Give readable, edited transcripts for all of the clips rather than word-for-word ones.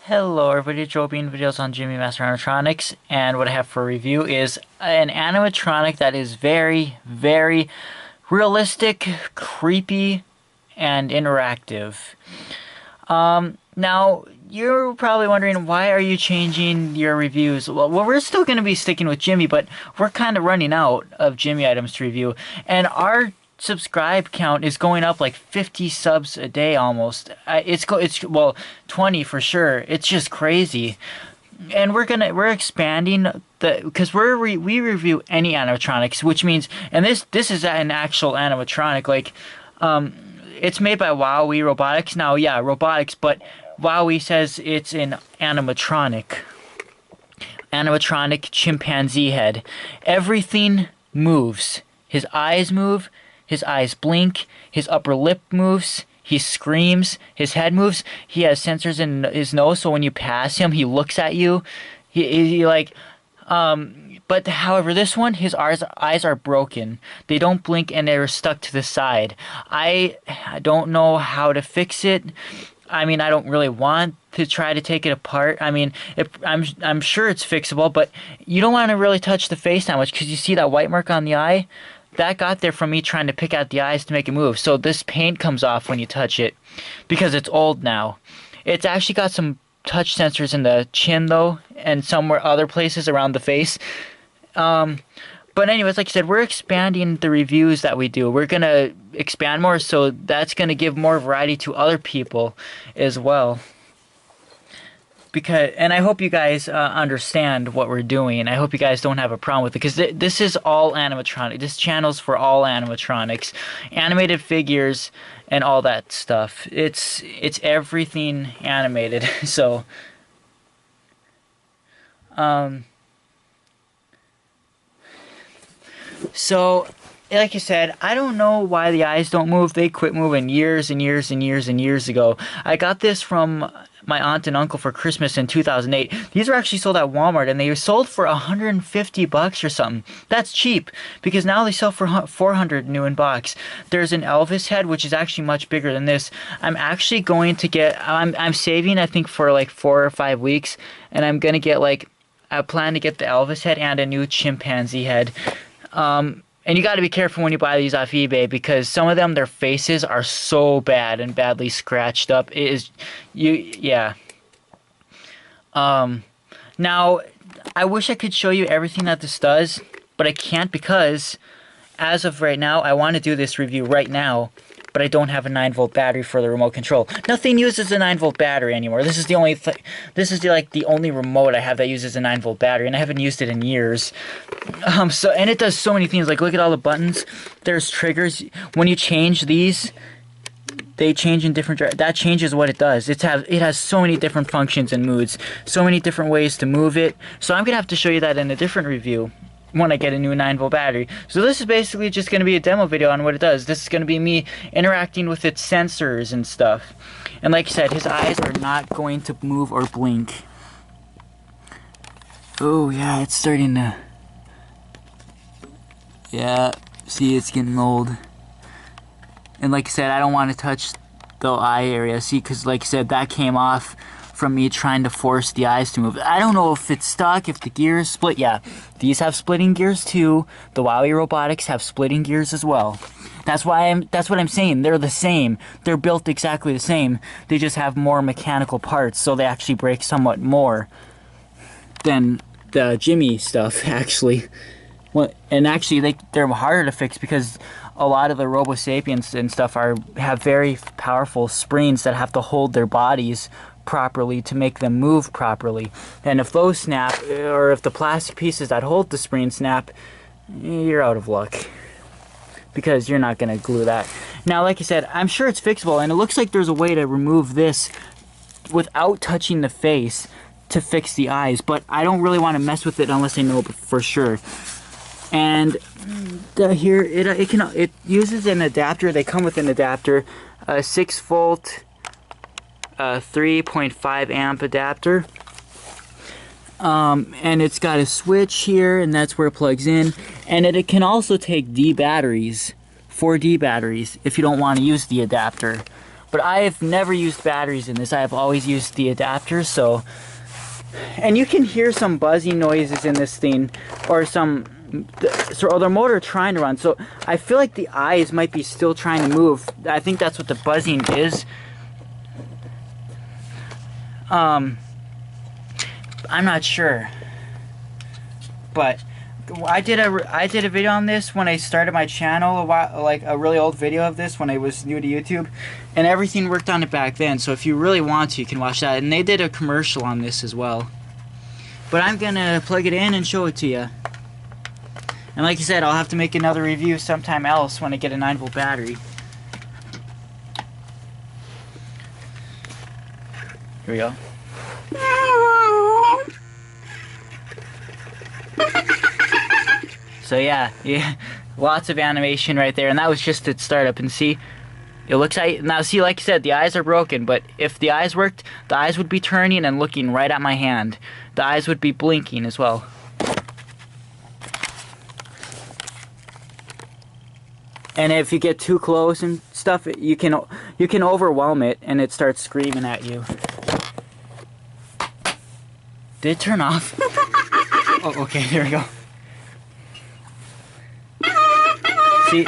Hello everybody, Joe being videos on Jimmy Master Animatronics, and what I have for review is an animatronic that is very, very realistic, creepy, and interactive. Now, you're probably wondering, why are you changing your reviews? Well, we're still going to be sticking with Jimmy, but we're kind of running out of Jimmy items to review, and our subscribe count is going up like 50 subs a day almost. It's well, 20 for sure. It's just crazy. And we're expanding the, because we review any animatronics, which means, and this is an actual animatronic, like it's made by WowWee Robotics. Now, yeah, robotics, but WowWee says it's an animatronic chimpanzee head. Everything moves. His eyes move. His eyes blink, his upper lip moves, he screams, his head moves, he has sensors in his nose, so when you pass him, he looks at you. He like, but however, this one, his eyes are broken. They don't blink and they're stuck to the side. I don't know how to fix it. I mean, I don't really want to try to take it apart. I mean, I'm sure it's fixable, but you don't want to really touch the face that much because you see that white mark on the eye? That got there from me trying to pick out the eyes to make it move. So this paint comes off when you touch it because it's old now. It's actually got some touch sensors in the chin though, and somewhere other places around the face. But anyways, like I said, we're expanding the reviews that we do. We're going to expand more, so that's going to give more variety to other people as well. And I hope you guys understand what we're doing. I hope you guys don't have a problem with it, because this is all animatronic. This channel's for all animatronics, animated figures, and all that stuff. It's everything animated. So, like I said, I don't know why the eyes don't move. They quit moving years and years and years and years ago. I got this from my aunt and uncle for Christmas in 2008. These were actually sold at Walmart, and they were sold for $150 or something. That's cheap, because now they sell for $400 new in box. There's an Elvis head, which is actually much bigger than this. I'm actually going to get, I'm saving, I think, for like 4 or 5 weeks, and I'm going to get like, I plan to get the Elvis head and a new chimpanzee head. And you got to be careful when you buy these off eBay, because some of them, their faces are so bad and badly scratched up. It is, yeah. Now, I wish I could show you everything that this does, but I can't, because as of right now, I want to do this review right now, but I don't have a 9-volt battery for the remote control. Nothing uses a 9-volt battery anymore. This is the only the only remote I have that uses a 9-volt battery, and I haven't used it in years. And it does so many things. Like, look at all the buttons. There's triggers. When you change these, they change in different. That changes what it does. It has so many different functions and moods, so many different ways to move it. So I'm gonna have to show you that in a different review when I get a new 9-volt battery. So this is basically just going to be a demo video on what it does. This is going to be me interacting with its sensors and stuff. And like I said, his eyes are not going to move or blink. Oh yeah, it's starting to... Yeah, see, it's getting old. And like I said, I don't want to touch the eye area. See, because like I said, that came off from me trying to force the eyes to move. I don't know if it's stuck, if the gears split. Yeah, these have splitting gears too. The WowWee Robotics have splitting gears as well. That's what I'm saying. They're the same. They're built exactly the same. They just have more mechanical parts, so they actually break somewhat more than the Jimmy stuff, actually. And actually, they're harder to fix, because a lot of the Robo Sapiens and stuff have very powerful springs that have to hold their bodies properly to make them move properly. And if those snap, or if the plastic pieces that hold the spring snap, you're out of luck, because you're not going to glue that. Now, like I said, I'm sure it's fixable, and it looks like there's a way to remove this without touching the face to fix the eyes, but I don't really want to mess with it unless I know for sure. And here it uses an adapter. They come with an adapter, a 6-volt 3.5 amp adapter, and it's got a switch here, and that's where it plugs in. And it can also take D batteries, 4D batteries, if you don't want to use the adapter. But I've never used batteries in this. I've always used the adapters, so... And you can hear some buzzing noises in this thing, or the motor trying to run. So I feel like the eyes might be still trying to move. I think that's what the buzzing is. I'm not sure, but I did a video on this when I started my channel like a really old video of this when I was new to YouTube, and everything worked on it back then. So if you really want to, you can watch that. And they did a commercial on this as well. But I'm gonna plug it in and show it to you. And like I said, I'll have to make another review sometime else when I get a 9-volt battery. Here we go. So yeah, lots of animation right there, and that was just its startup. And see, it looks like, now see, like I said, the eyes are broken, but if the eyes worked, the eyes would be turning and looking right at my hand. The eyes would be blinking as well. And if you get too close and stuff, you can overwhelm it, and it starts screaming at you. Did it turn off? Oh, okay, there we go. See,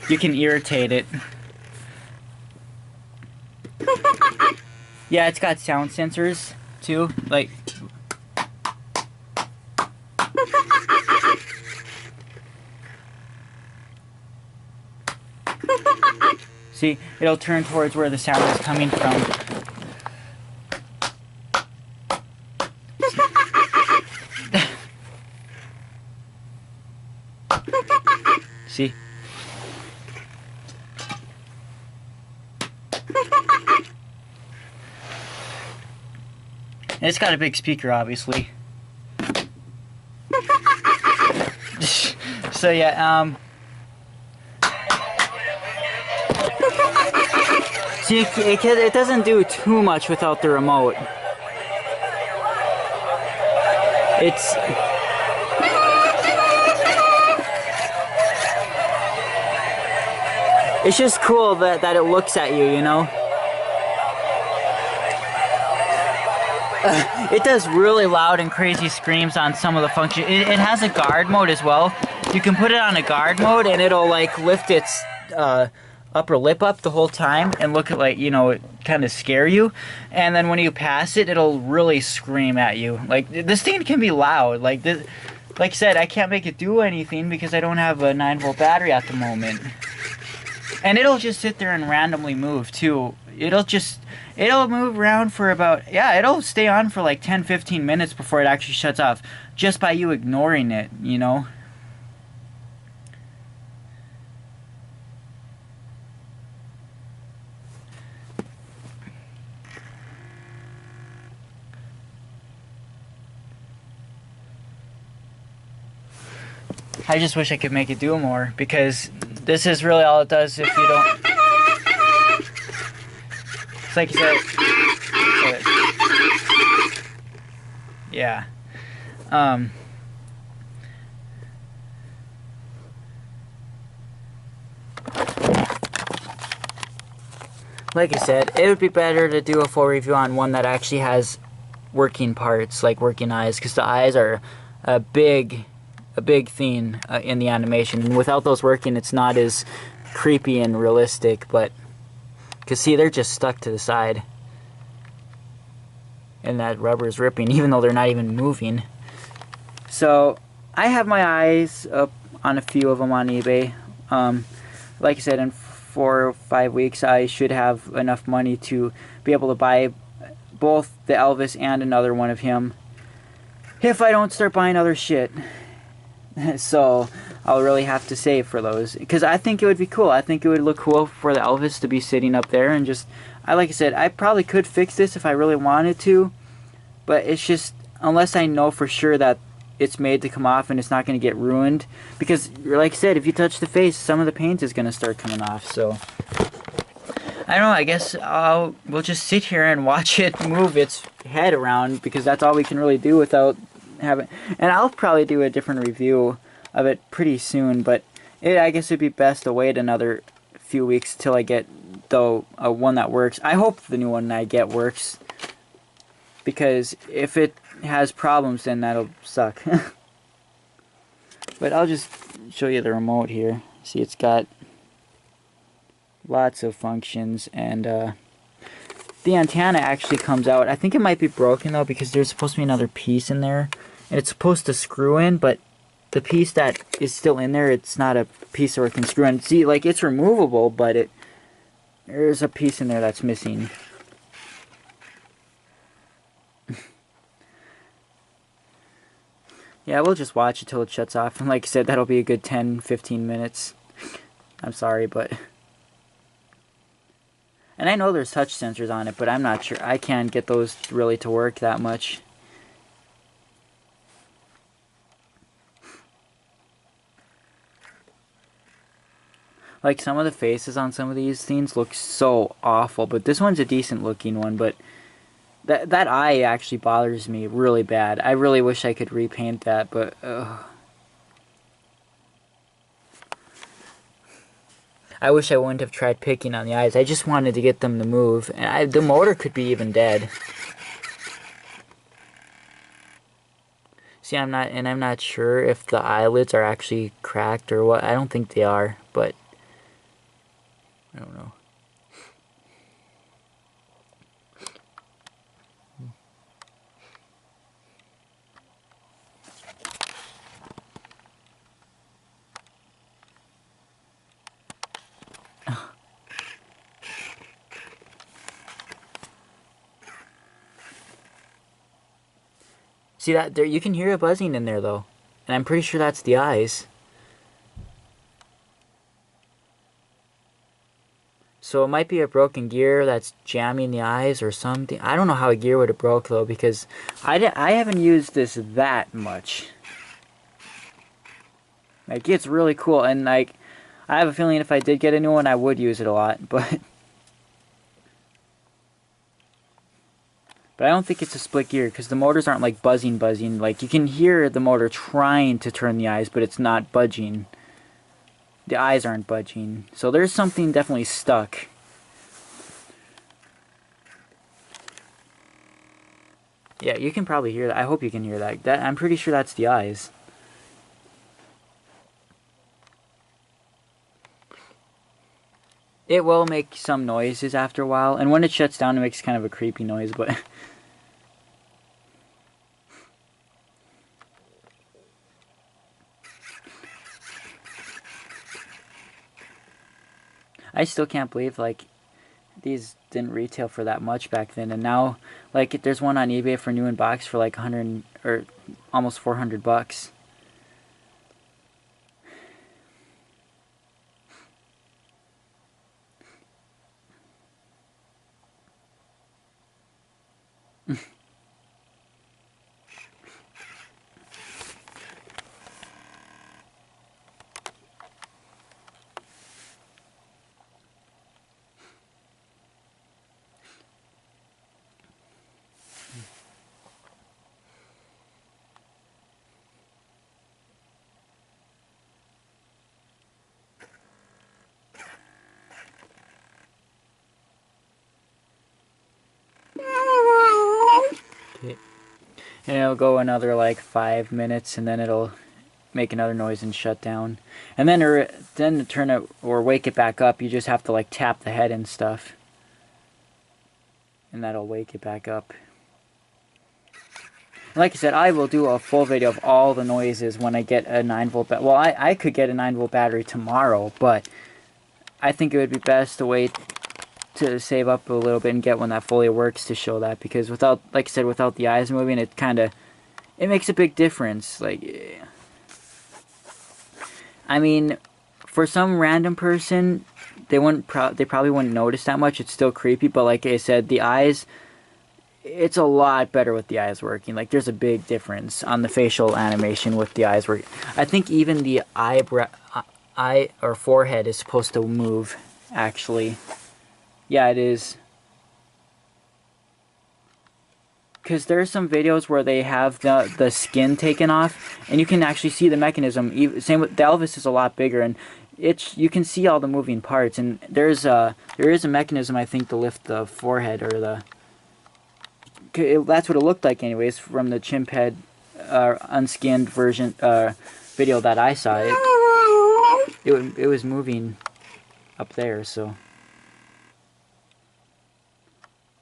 you can irritate it. Yeah, it's got sound sensors too, like. See, it'll turn towards where the sound is coming from. See? And it's got a big speaker, obviously. So yeah, see, it doesn't do too much without the remote. It's just cool that it looks at you, you know? It does really loud and crazy screams on some of the functions. It has a guard mode as well. You can put it on a guard mode and it'll like lift its upper lip up the whole time and look at, like, you know, kind of scare you. And then when you pass it, it'll really scream at you. Like, this thing can be loud. Like I said, I can't make it do anything because I don't have a 9-volt battery at the moment. And it'll just sit there and randomly move too. It'll move around for about, yeah, it'll stay on for like 10-15 minutes before it actually shuts off, just by you ignoring it, you know? I just wish I could make it do more, because this is really all it does if you don't... It's like you said... Yeah. Like I said, it would be better to do a full review on one that actually has working parts, like working eyes, because the eyes are a big thing in the animation, and without those working, it's not as creepy and realistic. But because see, they're just stuck to the side, and that rubber is ripping, even though they're not even moving. So I have my eyes up on a few of them on eBay. Like I said, in 4 or 5 weeks, I should have enough money to be able to buy both the Elvis and another one of him, if I don't start buying other shit. So I'll really have to save for those, because I think it would be cool. I think it would look cool for the Elvis to be sitting up there, and just, like I said, I probably could fix this if I really wanted to, but it's just, unless I know for sure that it's made to come off and it's not going to get ruined, because like I said, if you touch the face, some of the paint is going to start coming off. So I don't know, I guess we'll just sit here and watch it move its head around, because that's all we can really do without having... And I'll probably do a different review of it pretty soon, but I guess it'd be best to wait another few weeks till I get though, one that works. I hope the new one I get works, because if it has problems, then that'll suck. But I'll just show you the remote here. See, it's got lots of functions, and the antenna actually comes out. I think it might be broken though, because there's supposed to be another piece in there, and it's supposed to screw in, but the piece that is still in there, it's not a piece where it can screw in. See, like, it's removable, but there's a piece in there that's missing. Yeah, we'll just watch it till it shuts off, and like I said, that'll be a good 10-15 minutes. I'm sorry, but... And I know there's touch sensors on it, but I'm not sure. I can't get those really to work that much. Like, some of the faces on some of these things look so awful, but this one's a decent looking one, but that eye actually bothers me really bad. I really wish I could repaint that, but I wish I wouldn't have tried picking on the eyes. I just wanted to get them to move, and the motor could be even dead. See, I'm not sure if the eyelids are actually cracked or what. I don't think they are, but I don't know. See that there? You can hear a buzzing in there though, and I'm pretty sure that's the eyes. So it might be a broken gear that's jamming the eyes or something. I don't know how a gear would have broke though, because I haven't used this that much. Like, it's really cool, and like, I have a feeling if I did get a new one, I would use it a lot, but I don't think it's a split gear, because the motors aren't like buzzing. Like, you can hear the motor trying to turn the eyes, but it's not budging. The eyes aren't budging. So there's something definitely stuck. Yeah, you can probably hear that. I hope you can hear that. I'm pretty sure that's the eyes. It will make some noises after a while, and when it shuts down, it makes kind of a creepy noise, but I still can't believe, like, these didn't retail for that much back then, and now, like, there's one on eBay for new in box for like 100 or almost $400. And it'll go another like 5 minutes, and then it'll make another noise and shut down. And then to turn it or wake it back up, you just have to like tap the head and stuff, and that'll wake it back up. And like I said, I will do a full video of all the noises when I get a 9-volt battery. Well, I could get a 9-volt battery tomorrow, but I think it would be best to wait to save up a little bit and get one that fully works to show that, because without, like I said, without the eyes moving, it makes a big difference. Like, I mean, for some random person, they probably wouldn't notice that much. It's still creepy, but like I said, the eyes, it's a lot better with the eyes working. Like, there's a big difference on the facial animation with the eyes working. I think even the eye or forehead is supposed to move, actually. Yeah, it is. Because there's some videos where they have the skin taken off, and you can actually see the mechanism. Same with the Elvis is a lot bigger, and you can see all the moving parts, and there is a mechanism, I think, to lift the forehead, or that's what it looked like anyways from the chimp head unskinned version video that I saw. It was moving up there, so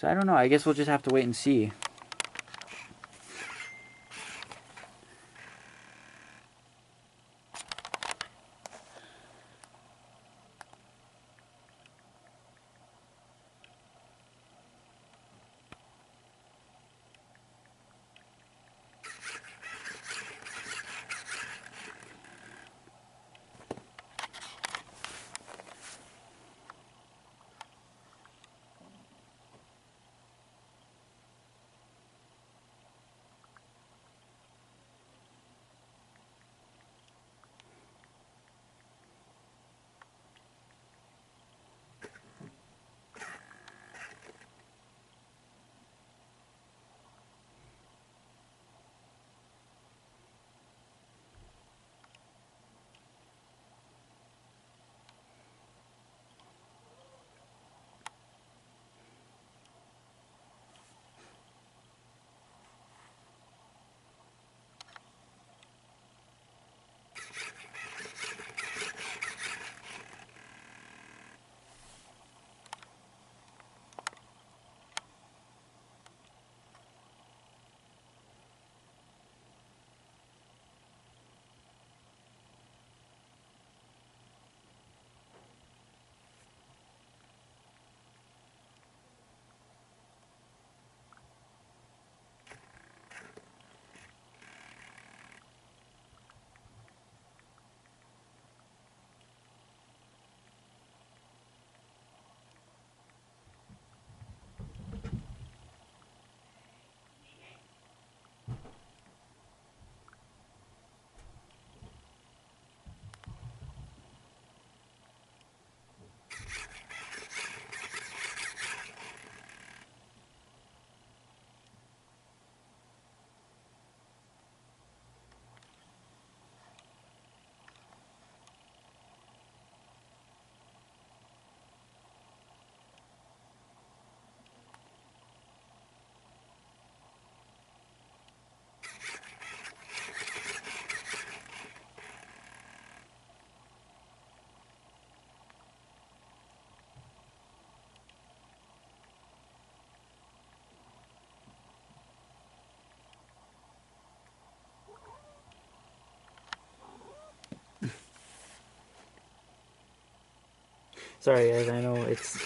I don't know. I guess we'll just have to wait and see. Sorry guys, I know it's...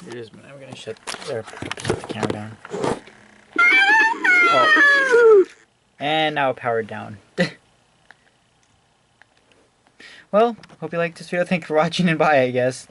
It is, I'm gonna shut the camera down. Oh. And now powered down. Well, hope you liked this video. Thank you for watching, and bye, I guess.